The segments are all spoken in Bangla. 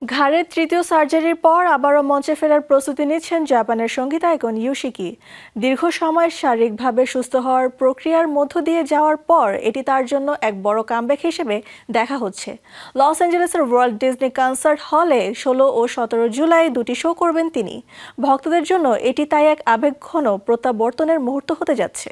ঘাড়ের তৃতীয় সার্জারির পর আবারও মঞ্চে ফেরার প্রস্তুতি নিচ্ছেন জাপানের সঙ্গীতায়কন ইয়োশিকি। দীর্ঘ সময় শারীরিকভাবে সুস্থ হওয়ার প্রক্রিয়ার মধ্য দিয়ে যাওয়ার পর এটি তার জন্য এক বড় কামব্যাক হিসেবে দেখা হচ্ছে। লস অ্যাঞ্জেলেসের ওয়ার্ল্ড ডিজনি কনসার্ট হলে 16 ও 17 জুলাই দুটি শো করবেন তিনি। ভক্তদের জন্য এটি তাই এক আবেগঘন প্রত্যাবর্তনের মুহূর্ত হতে যাচ্ছে।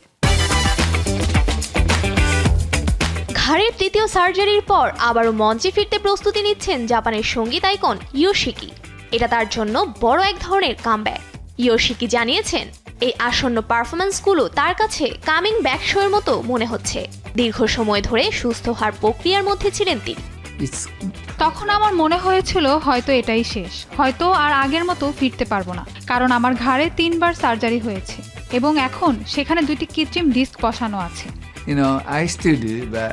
ঘাড়ের তৃতীয় সার্জারির পর আবারও মঞ্চে ফিরতে প্রস্তুতি নিচ্ছেন জাপানের সঙ্গীত আইকন ইয়োশিকি। এটা তার জন্য বড় এক ধরনের কামব্যাক। ইয়োশিকি জানিয়েছেন, এই আসন্ন পারফরম্যান্সগুলো তার কাছে কামিং ব্যাক শোয়ের মতো মনে হচ্ছে। দীর্ঘ সময় ধরে সুস্থ হওয়ার প্রক্রিয়ার মধ্যে ছিলেন তিনি। তখন আমার মনে হয়েছিল হয়তো এটাই শেষ, হয়তো আর আগের মতো ফিরতে পারবো না, কারণ আমার ঘাড়ে 3 বার সার্জারি হয়েছে এবং এখন সেখানে 2টি কৃত্রিম ডিস্ক বসানো আছে। I still do, but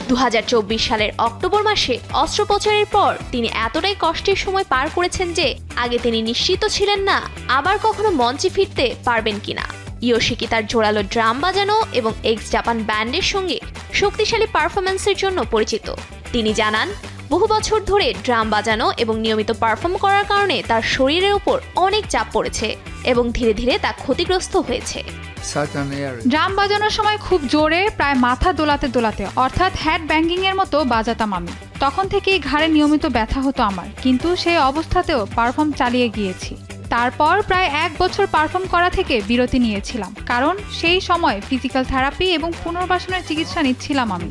2024 সালের অক্টোবর মাসে অস্ত্রোপচারের পর তিনি এতটাই কষ্টের সময় পার করেছেন যে আগে তিনি নিশ্চিত ছিলেন না আবার কখনো মঞ্চে ফিরতে পারবেন কিনা। ইয়োশিকি তার জোরালো ড্রাম বাজানো এবং এক্স জাপান ব্যান্ডের সঙ্গে শক্তিশালী পারফরম্যান্সের জন্য পরিচিত। তিনি জানান, বহু বছর ধরে ড্রাম বাজানো এবং নিয়মিত পারফর্ম করার কারণে তার শরীরের উপর অনেক চাপ পড়েছে এবং ধীরে ধীরে তা ক্ষতিগ্রস্ত হয়েছে। ড্রাম বাজানোর সময় খুব জোরে, প্রায় মাথা দোলাতে দোলাতে, অর্থাৎ হেড ব্যাঙ্গিং এর মতো বাজাতাম আমি। তখন থেকেই ঘাড়ে নিয়মিত ব্যথা হতো আমার, কিন্তু সেই অবস্থাতেও পারফর্ম চালিয়ে গিয়েছি। তারপর প্রায় 1 বছর পারফর্ম করা থেকে বিরতি নিয়েছিলাম, কারণ সেই সময় ফিজিক্যাল থেরাপি এবং পুনর্বাসনের চিকিৎসা নিচ্ছিলাম আমি।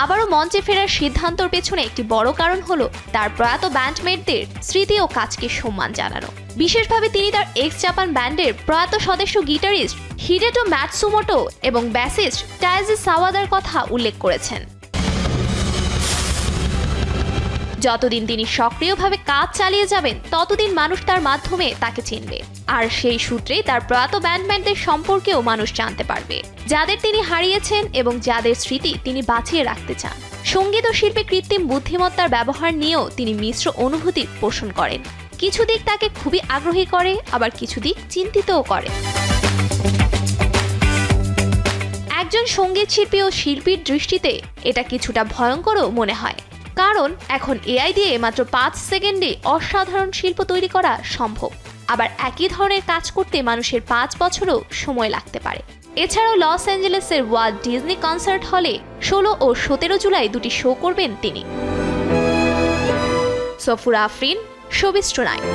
আবারও মঞ্চে ফেরার সিদ্ধান্তর পেছনে একটি বড় কারণ হলো তার প্রয়াত ব্যান্ডমেটদের স্মৃতি ও কাজকে সম্মান জানানো। বিশেষভাবে তিনি তার এক্স জাপান ব্যান্ডের প্রয়াত সদস্য গিটারিস্ট হিডেটো ম্যাটসুমোটো এবং ব্যাসিস্ট টাইজি সাওয়াদার কথা উল্লেখ করেছেন। যতদিন তিনি সক্রিয়ভাবে কাজ চালিয়ে যাবেন ততদিন মানুষ তার মাধ্যমে তাকে চিনবে, আর সেই সূত্রেই তার প্রয়াত ব্যান্ডমেটদের সম্পর্কেও মানুষ জানতে পারবে, যাদের তিনি হারিয়েছেন এবং যাদের স্মৃতি তিনি বাঁচিয়ে রাখতে চান। সঙ্গীত ও শিল্পে কৃত্রিম বুদ্ধিমত্তার ব্যবহার নিয়েও তিনি মিশ্র অনুভূতি পোষণ করেন। কিছু দিক তাকে খুবই আগ্রহী করে, আবার কিছু দিক চিন্তিতও করে। একজন সঙ্গীত শিল্পী ও শিল্পীর দৃষ্টিতে এটা কিছুটা ভয়ঙ্করও মনে হয়, কারণ এখন এআই দিয়ে মাত্র 5 সেকেন্ডে অসাধারণ শিল্প তৈরি করা সম্ভব। আবার একই ধরনের কাজ করতে মানুষের 5 বছরও সময় লাগতে পারে। এছাড়াও লস অ্যাঞ্জেলেসের ওয়ার্ল্ড ডিজনি কনসার্ট হলে 16 ও 17 জুলাই দুটি শো করবেন তিনি। Safura Afrin, showbiz tonight.